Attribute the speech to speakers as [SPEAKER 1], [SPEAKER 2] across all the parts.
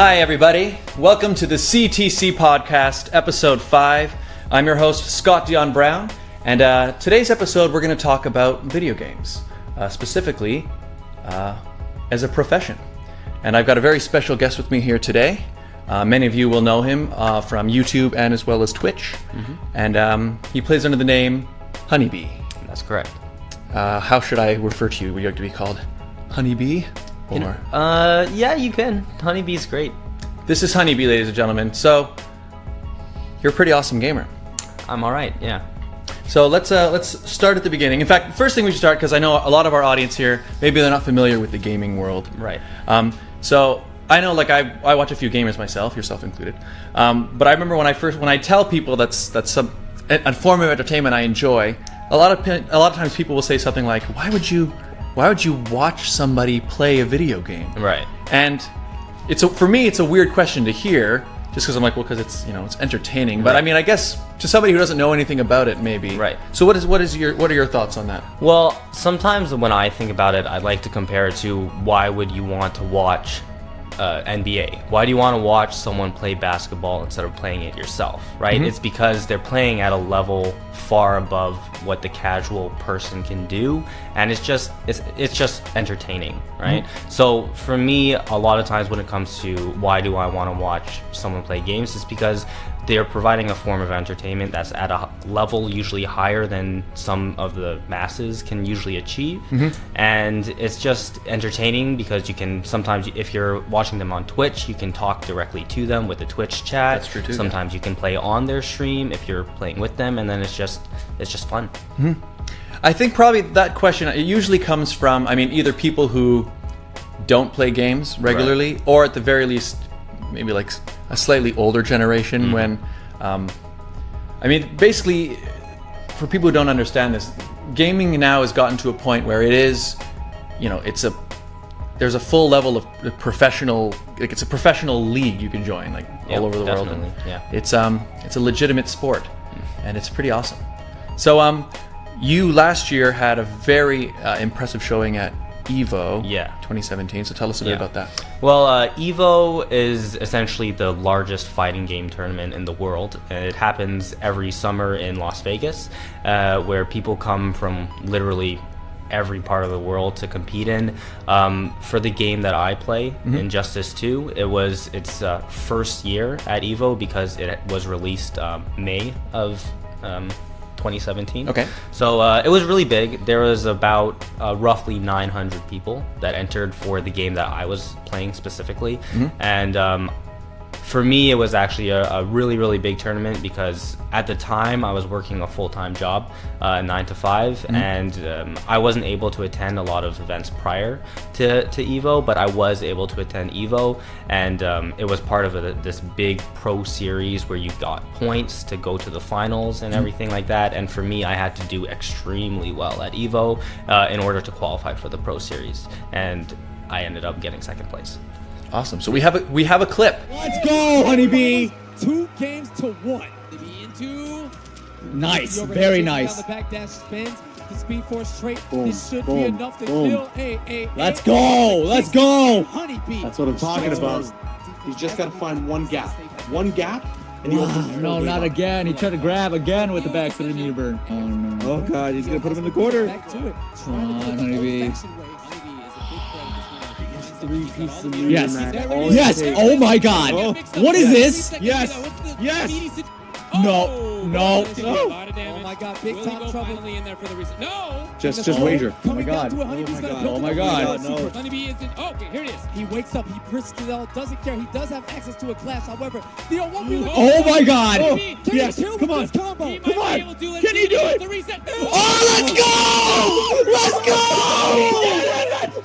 [SPEAKER 1] Hi everybody, welcome to the CTC podcast, episode 5. I'm your host, Scott Dion Brown, and today's episode we're going to talk about video games, specifically as a profession. And I've got a very special guest with me here today. Many of you will know him from YouTube and as well as Twitch, and he plays under the name HoneyBee.
[SPEAKER 2] That's correct.
[SPEAKER 1] How should I refer to you? Would you like to be called HoneyBee? Or?
[SPEAKER 2] Yeah, you can. HoneyBee's great.
[SPEAKER 1] This is HoneyBee, ladies and gentlemen. So, you're a pretty awesome gamer.
[SPEAKER 2] I'm all right. Yeah.
[SPEAKER 1] So let's start at the beginning. In fact, first thing we should start, because I know a lot of our audience here, maybe they're not familiar with the gaming world.
[SPEAKER 2] Right.
[SPEAKER 1] So I know, like I watch a few gamers myself, yourself included. But I remember when I tell people that's a form of entertainment I enjoy, a lot of times people will say something like, why would you watch somebody play a video game?
[SPEAKER 2] Right.
[SPEAKER 1] And for me it's a weird question to hear, just because I'm like, well, because it's entertaining. But I mean, I guess to somebody who doesn't know anything about it, maybe.
[SPEAKER 2] Right.
[SPEAKER 1] So what are your thoughts on that?
[SPEAKER 2] Well, sometimes when I think about it, I like to compare it to why would you want to watch NBA? Why do you want to watch someone play basketball instead of playing it yourself, right? It's because they're playing at a level far above what the casual person can do, and it's just entertaining, right? So for me, a lot of times when it comes to why do I want to watch someone play games, it's because they're providing a form of entertainment that's at a level usually higher than some of the masses can usually achieve. And it's just entertaining because you can sometimes, if you're watching them on Twitch, you can talk directly to them with the Twitch chat.
[SPEAKER 1] That's true too.
[SPEAKER 2] Sometimes you can play on their stream if you're playing with them, and then it's just fun.
[SPEAKER 1] I think probably that question, it usually comes from, either people who don't play games regularly, or at the very least, maybe like a slightly older generation when, basically, for people who don't understand this, gaming now has gotten to a point where it is, there's a full level of professional, like it's a professional league you can join, like all over the world. And it's a legitimate sport, and it's pretty awesome. So you last year had a very impressive showing at EVO 2017, so tell us a bit about that.
[SPEAKER 2] Well, EVO is essentially the largest fighting game tournament in the world, and it happens every summer in Las Vegas, where people come from literally every part of the world to compete in. For the game that I play, Injustice 2, its first year at EVO because it was released May of 2017. Okay. So it was really big. There was about roughly 900 people that entered for the game that I was playing specifically. And for me, it was actually a really, really big tournament because at the time I was working a full-time job, 9 to 5, and I wasn't able to attend a lot of events prior to EVO, but I was able to attend EVO, and it was part of this big pro series where you got points to go to the finals and everything like that. And for me, I had to do extremely well at EVO in order to qualify for the pro series, and I ended up getting second place.
[SPEAKER 1] Awesome. So we have a clip.
[SPEAKER 3] Let's go, HoneyBee.
[SPEAKER 4] 2 games to 1. Into
[SPEAKER 3] nice, very nice.
[SPEAKER 4] The back dash spins. The speed force trait.
[SPEAKER 3] Boom,
[SPEAKER 4] This should
[SPEAKER 3] boom,
[SPEAKER 4] be enough to
[SPEAKER 3] boom.
[SPEAKER 4] kill
[SPEAKER 3] Let's go. Let's go.
[SPEAKER 4] HoneyBee.
[SPEAKER 3] That's what I'm talking about.
[SPEAKER 5] He's just got to find one gap, and he opens the
[SPEAKER 3] No,
[SPEAKER 5] door.
[SPEAKER 3] not again. He tried to grab again with the back to the knee burn. Oh no.
[SPEAKER 5] Oh God, he's gonna put him in the corner.
[SPEAKER 4] Back to it.
[SPEAKER 3] Come on, HoneyBee.
[SPEAKER 5] 3 pieces of meat
[SPEAKER 3] Yes.
[SPEAKER 5] in that.
[SPEAKER 3] Yes. Oh my God.
[SPEAKER 5] Oh.
[SPEAKER 3] What is this?
[SPEAKER 5] Yes. Yes.
[SPEAKER 3] No. No.
[SPEAKER 4] Oh my God, big time trouble. In there for the reason. No.
[SPEAKER 5] Just wager.
[SPEAKER 3] Oh my God. Oh my God.
[SPEAKER 5] No.
[SPEAKER 4] HoneyBee is in. Oh, okay, here it is. He wakes up. He risks it all. Doesn't care. He does have access to a clash. However, the 1v1.
[SPEAKER 3] Oh my God.
[SPEAKER 5] Oh,
[SPEAKER 4] Can
[SPEAKER 5] yes.
[SPEAKER 4] he kill
[SPEAKER 5] Come
[SPEAKER 4] with
[SPEAKER 5] on.
[SPEAKER 4] this combo?
[SPEAKER 5] Come on.
[SPEAKER 4] Can
[SPEAKER 5] Can he do it?
[SPEAKER 4] The reset.
[SPEAKER 3] Oh, let's go! Let's go!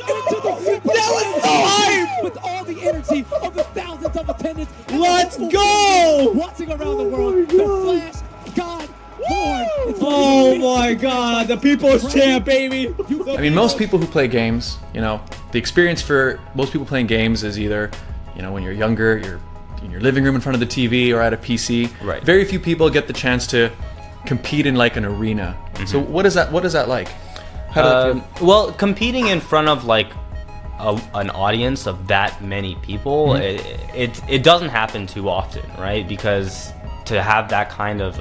[SPEAKER 4] Into the
[SPEAKER 3] That was so hype!
[SPEAKER 4] with all the energy of the thousands of attendants. and
[SPEAKER 3] Let's
[SPEAKER 4] the
[SPEAKER 3] go!
[SPEAKER 4] Watching around the world, the Flash God Horn.
[SPEAKER 3] Oh my God, the people's champ, baby!
[SPEAKER 1] Most people who play games, the experience for most people playing games is either, when you're younger, you're in your living room in front of the TV or at a PC.
[SPEAKER 2] Right.
[SPEAKER 1] Very few people get the chance to compete in like an arena. So what is that like? How does that feel?
[SPEAKER 2] Well, competing in front of like an audience of that many people, it doesn't happen too often, right? Because to have that kind of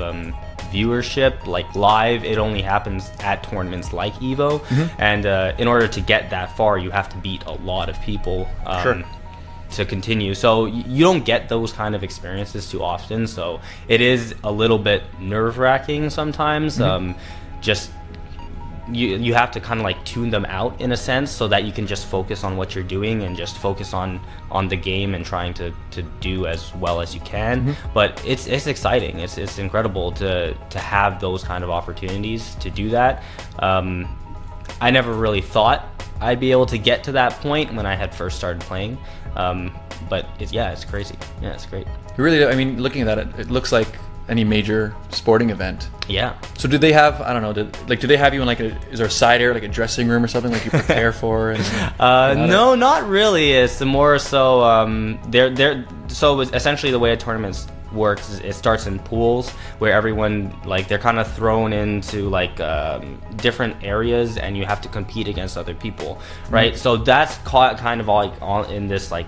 [SPEAKER 2] viewership, like live, it only happens at tournaments like Evo, and in order to get that far, you have to beat a lot of people to continue. So you don't get those kind of experiences too often. So it is a little bit nerve-wracking sometimes. Just you have to kind of like tune them out in a sense, so that you can just focus on what you're doing and just focus on the game and trying to do as well as you can. But it's exciting. It's incredible to have those kind of opportunities to do that. I never really thought I'd be able to get to that point when I had first started playing. But it's crazy. Yeah, it's great.
[SPEAKER 1] Really, I mean, looking at that, it looks like any major sporting event.
[SPEAKER 2] Yeah.
[SPEAKER 1] So do they have, I don't know, do they have you in like is there a side area, like a dressing room or something like you prepare for? And,
[SPEAKER 2] no, not really. It's more so so essentially the way a tournament works is it starts in pools where everyone, like, they're kind of thrown into like different areas, and you have to compete against other people, right? So that's kind of all in this like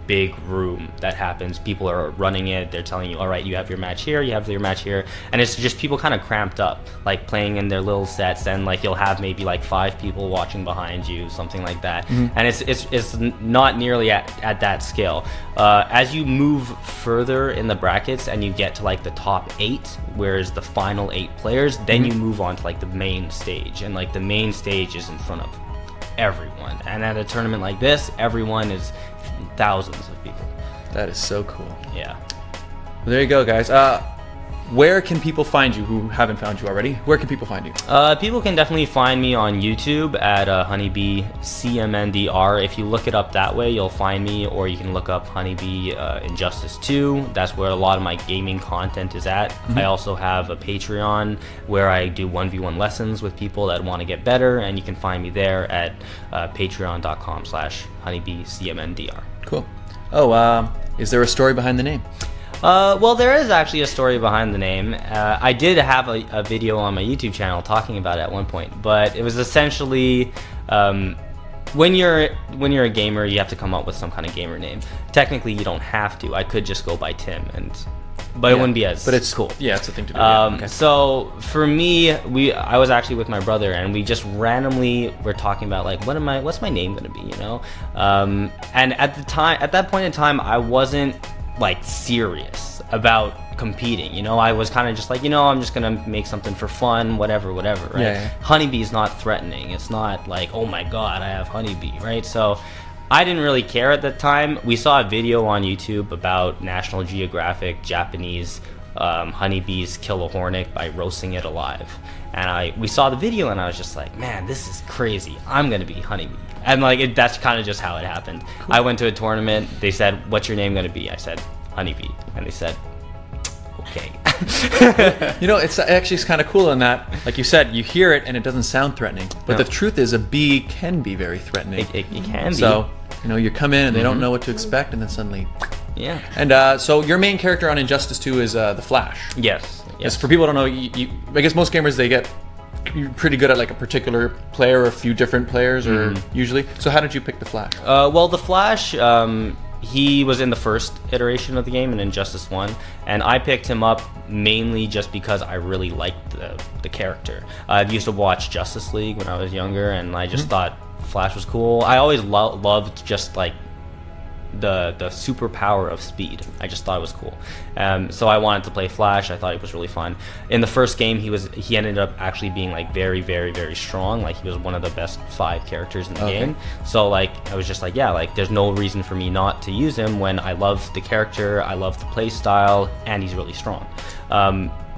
[SPEAKER 2] big room that happens. People are running it. They're telling you, all right, you have your match here, you have your match here, and it's just people kind of cramped up, like playing in their little sets, and like you'll have maybe like 5 people watching behind you, something like that. And it's not nearly at that scale. As you move further in the brackets and you get to like the top 8, whereas the final 8 players, then you move on to like the main stage, and like the main stage is in front of everyone. And at a tournament like this, everyone is thousands of people.
[SPEAKER 1] That is so cool.
[SPEAKER 2] Yeah.
[SPEAKER 1] Well, there you go, guys. Where can people find you who haven't found you already? Where can people find you?
[SPEAKER 2] People can definitely find me on YouTube at HoneyBee CMNDR. If you look it up that way, you'll find me, or you can look up HoneyBee Injustice 2. That's where a lot of my gaming content is at. I also have a Patreon where I do 1v1 lessons with people that want to get better, and you can find me there at patreon.com/HoneyBeeCMNDR.
[SPEAKER 1] Cool. Oh, is there a story behind the name?
[SPEAKER 2] Well, there is actually a story behind the name. I did have a video on my YouTube channel talking about it at one point, but it was essentially when you're a gamer, you have to come up with some kind of gamer name. Technically, you don't have to. I could just go by Tim, but it wouldn't be as cool.
[SPEAKER 1] Yeah, it's a thing to do. Okay.
[SPEAKER 2] So for me, I was actually with my brother, and we just randomly were talking about like, what's my name gonna be, you know? And at that point in time, I wasn't like serious about competing, you know. I was kind of just like, you know, I'm just gonna make something for fun, whatever, right?
[SPEAKER 1] Yeah.
[SPEAKER 2] HoneyBee is not threatening. It's not like, oh my god, I have HoneyBee, right? So I didn't really care at the time. We saw a video on YouTube about National Geographic Japanese honeybees kill a hornet by roasting it alive, and we saw the video, and I was just like, man, this is crazy. I'm gonna be HoneyBee. And like that's kind of just how it happened. Cool. I went to a tournament. They said, "What's your name gonna be?" I said, "HoneyBee," and they said, "Okay."
[SPEAKER 1] You know, it's actually kind of cool in that, like you said, you hear it and it doesn't sound threatening. But the truth is, a bee can be very threatening.
[SPEAKER 2] It can be.
[SPEAKER 1] So you know, you come in and they don't know what to expect, and then suddenly.
[SPEAKER 2] Yeah.
[SPEAKER 1] And so your main character on Injustice 2 is the Flash.
[SPEAKER 2] Yes.
[SPEAKER 1] Yes. For people who don't know, I guess most gamers, you're pretty good at like a particular player or a few different players, or usually. So how did you pick the Flash?
[SPEAKER 2] Well, the Flash, he was in the first iteration of the game in Injustice 1, and I picked him up mainly just because I really liked the character. I used to watch Justice League when I was younger, and I just thought Flash was cool. I always loved just like the superpower of speed. I just thought it was cool. So I wanted to play Flash. I thought it was really fun. In the first game, he ended up actually being like very, very, very strong. Like he was one of the best 5 characters in the game. So like I was just like, yeah, like there's no reason for me not to use him when I love the character, I love the play style, and he's really strong.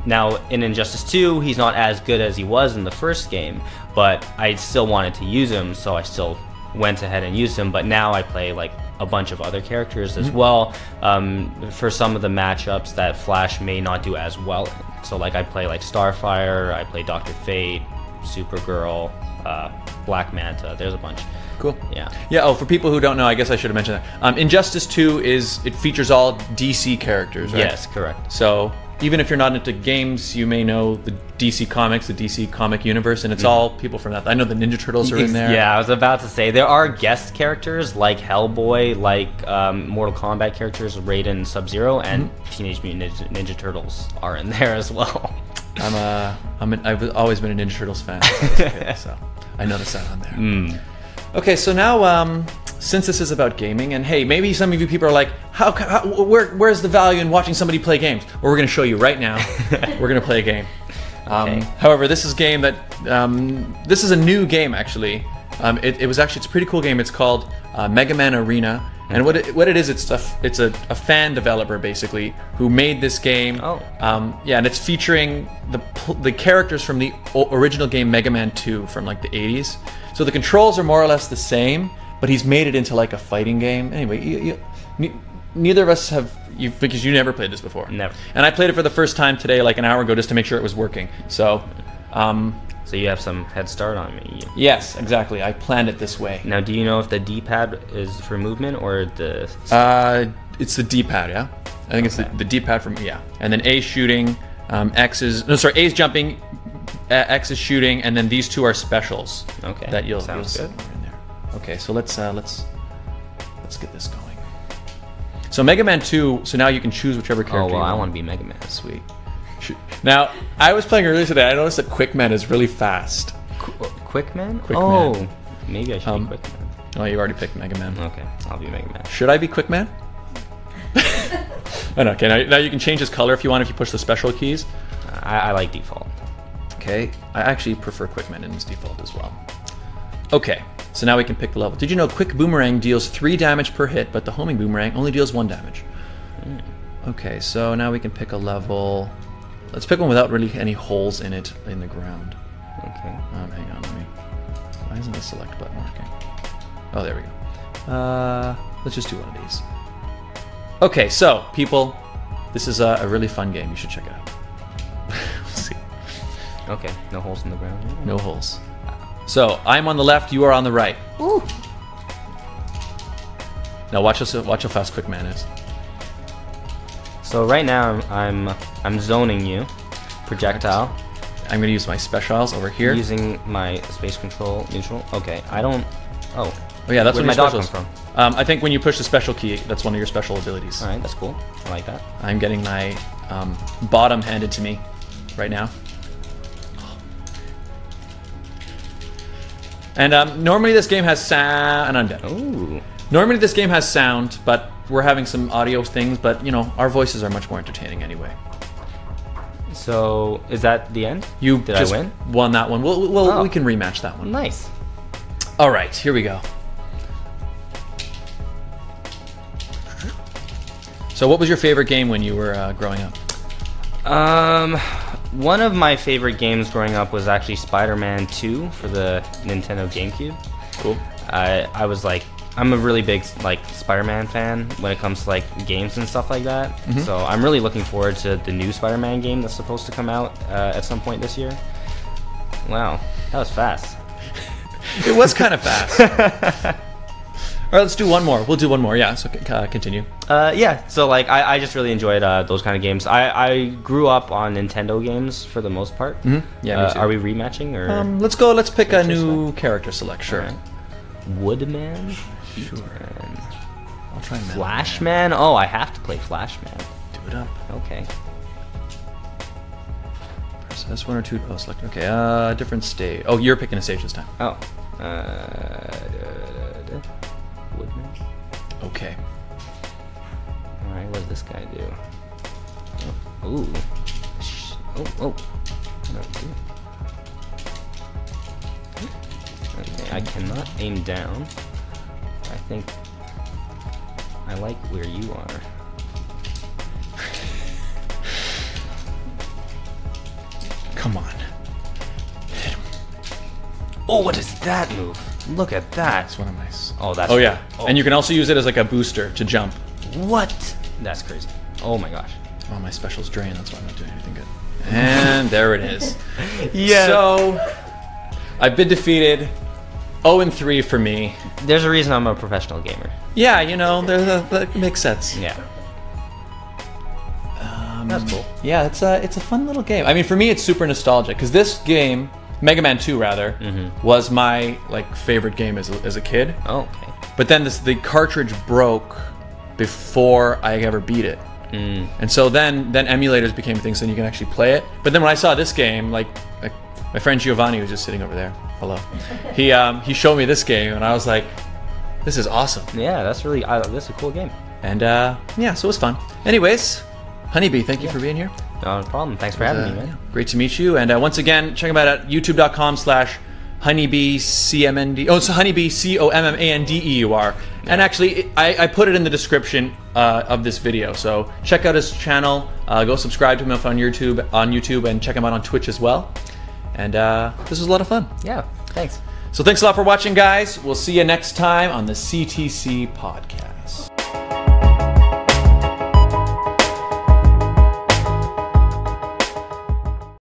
[SPEAKER 2] Now in Injustice 2, he's not as good as he was in the first game, but I still wanted to use him, so I still went ahead and used him. But now I play like a bunch of other characters as well, for some of the matchups that Flash may not do as well in. So like I play like Starfire, I play Dr. Fate, Supergirl, Black Manta. There's a bunch.
[SPEAKER 1] Cool.
[SPEAKER 2] Yeah.
[SPEAKER 1] Yeah. Oh, for people who don't know, I guess I should have mentioned that. Injustice 2 it features all DC characters, right?
[SPEAKER 2] Yes, correct.
[SPEAKER 1] So even if you're not into games, you may know the DC Comics, the DC comic universe, and it's all people from that. I know the Ninja Turtles are in there.
[SPEAKER 2] Yeah, I was about to say there are guest characters like Hellboy, like Mortal Kombat characters, Raiden, Sub-Zero, and Teenage Mutant Ninja Turtles are in there as well.
[SPEAKER 1] I've always been a Ninja Turtles fan, so I noticed that on there. Okay, so now since this is about gaming, and hey, maybe some of you people are like, where's the value in watching somebody play games? Well, we're going to show you right now. We're going to play a game.
[SPEAKER 2] Okay.
[SPEAKER 1] However, this is a game that this is a new game actually. It's a pretty cool game. It's called Megaman Arena, and what it is, it's a fan developer basically who made this game.
[SPEAKER 2] Oh.
[SPEAKER 1] Yeah, and it's featuring the characters from the original game Mega Man 2 from like the 80s. So the controls are more or less the same, but he's made it into like a fighting game. Anyway, neither of us have, because you never played this before.
[SPEAKER 2] Never.
[SPEAKER 1] And I played it for the first time today, like an hour ago, just to make sure it was working. So,
[SPEAKER 2] so you have some head start on me.
[SPEAKER 1] yes, exactly. I planned it this way.
[SPEAKER 2] Now, do you know if the D-pad is for movement or the...
[SPEAKER 1] It's the D-pad, yeah. I think it's the D-pad from and then A shooting, X is A's jumping, X is shooting, and then these two are specials.
[SPEAKER 2] Okay.
[SPEAKER 1] That you'll
[SPEAKER 2] Sounds
[SPEAKER 1] see
[SPEAKER 2] good.
[SPEAKER 1] in there. Okay, so let's get this going. So Mega Man 2. So now you can choose whichever character.
[SPEAKER 2] Oh well,
[SPEAKER 1] you
[SPEAKER 2] I
[SPEAKER 1] want.
[SPEAKER 2] want to be Mega Man.
[SPEAKER 1] Sweet. Now I was playing earlier today. I noticed that Quickman is really fast.
[SPEAKER 2] Quickman?
[SPEAKER 1] Quickman.
[SPEAKER 2] Oh, maybe I should be Quickman.
[SPEAKER 1] Oh, you already picked Mega Man.
[SPEAKER 2] Okay, I'll be Mega Man.
[SPEAKER 1] Should I be Quickman? Oh, no, okay, now you can change his color if you want, if you push the special keys.
[SPEAKER 2] I like default.
[SPEAKER 1] Okay, I actually prefer Quickman in his default as well. Okay, so now we can pick the level. Did you know Quick Boomerang deals 3 damage per hit, but the homing boomerang only deals 1 damage? Okay, so now we can pick a level. Let's pick one without really any holes in it in the ground.
[SPEAKER 2] Okay.
[SPEAKER 1] Hang on, why isn't the select button working? Oh, there we go. Let's just do one of these. Okay, so people, this is a really fun game. You should check it out. Let's see.
[SPEAKER 2] Okay, no holes in the ground.
[SPEAKER 1] No holes. So I'm on the left, you are on the right.
[SPEAKER 2] Ooh.
[SPEAKER 1] Now watch how fast Quickman is.
[SPEAKER 2] So right now I'm zoning you, projectile.
[SPEAKER 1] I'm gonna use my specials over here.
[SPEAKER 2] Using my space control neutral. Okay, I don't. Oh.
[SPEAKER 1] Oh yeah, that's
[SPEAKER 2] Where'd
[SPEAKER 1] what
[SPEAKER 2] my
[SPEAKER 1] your
[SPEAKER 2] dog come
[SPEAKER 1] specials.
[SPEAKER 2] from?
[SPEAKER 1] I think when you push the special key, that's one of your special abilities.
[SPEAKER 2] All right, that's cool. I like that.
[SPEAKER 1] I'm getting my bottom handed to me right now. And normally this game has sound, and I'm dead.
[SPEAKER 2] Ooh.
[SPEAKER 1] Normally this game has sound, but we're having some audio things, but you know, our voices are much more entertaining anyway.
[SPEAKER 2] So is that the end?
[SPEAKER 1] You
[SPEAKER 2] Did
[SPEAKER 1] just
[SPEAKER 2] I win?
[SPEAKER 1] won that one.
[SPEAKER 2] Oh.
[SPEAKER 1] We can rematch that one.
[SPEAKER 2] Nice.
[SPEAKER 1] All right, here we go. So what was your favorite game when you were growing up?
[SPEAKER 2] One of my favorite games growing up was actually Spider-Man 2 for the Nintendo GameCube.
[SPEAKER 1] Cool.
[SPEAKER 2] I was like, I'm a really big like Spider-Man fan when it comes to like games and stuff like that.
[SPEAKER 1] Mm-hmm.
[SPEAKER 2] So I'm really looking forward to the new Spider-Man game that's supposed to come out at some point this year. Wow, that was fast.
[SPEAKER 1] It was kind of fast. All right, let's do one more. We'll do one more. Yeah, so continue.
[SPEAKER 2] Yeah, so like I just really enjoyed those kind of games. I grew up on Nintendo games for the most part.
[SPEAKER 1] Mm-hmm. Yeah, me too.
[SPEAKER 2] Are we rematching or?
[SPEAKER 1] Let's go. Let's pick a new character select. Sure.
[SPEAKER 2] Right. Woodman.
[SPEAKER 1] Sure. I'll try Metal
[SPEAKER 2] Flashman. Oh, I have to play Flashman.
[SPEAKER 1] Do it up.
[SPEAKER 2] Okay.
[SPEAKER 1] Press S1 or 2 to select. Okay. Different stage. Oh, you're picking a stage this time.
[SPEAKER 2] Oh. Woodman.
[SPEAKER 1] Okay.
[SPEAKER 2] All right. What does this guy do? Oh. Ooh. Oh. What do I do? Okay, I cannot aim down. I think I like where you are.
[SPEAKER 1] Come on.
[SPEAKER 2] Oh, what is that move? Look at that.
[SPEAKER 1] That's one of my.
[SPEAKER 2] Oh, that's.
[SPEAKER 1] Oh yeah,
[SPEAKER 2] Oh.
[SPEAKER 1] and you can also use it as like a booster to jump.
[SPEAKER 2] What? That's crazy. Oh my gosh.
[SPEAKER 1] Oh, my special's drain. That's why I'm not doing anything good. And there it is.
[SPEAKER 2] Yeah.
[SPEAKER 1] So I've been defeated. 0-3 for me.
[SPEAKER 2] There's a reason I'm a professional gamer.
[SPEAKER 1] Yeah, you know, that makes sense.
[SPEAKER 2] Yeah. That is cool.
[SPEAKER 1] Yeah, it's a fun little game. I mean, for me, it's super nostalgic because this game, Megaman 2 rather, was my favorite game as a kid.
[SPEAKER 2] Oh, okay.
[SPEAKER 1] But then the cartridge broke before I ever beat it. And so then emulators became things, so you can actually play it. But then when I saw this game, like my friend Giovanni was just sitting over there. Hello. He showed me this game, and I was like, this is awesome.
[SPEAKER 2] Yeah, that's a cool game.
[SPEAKER 1] And yeah, so it was fun. Anyways, HoneyBee, thank you for being here.
[SPEAKER 2] No problem. Thanks for having me, man.
[SPEAKER 1] Yeah, great to meet you. And once again, check them out at youtube.com/HoneyBeeCMND. Oh, it's HoneyBee COMMANDEUR. And actually, I put it in the description of this video. So check out his channel. Go subscribe to him on YouTube, and check him out on Twitch as well. And this was a lot of fun.
[SPEAKER 2] Yeah, thanks.
[SPEAKER 1] So thanks a lot for watching, guys. We'll see you next time on the CTC podcast.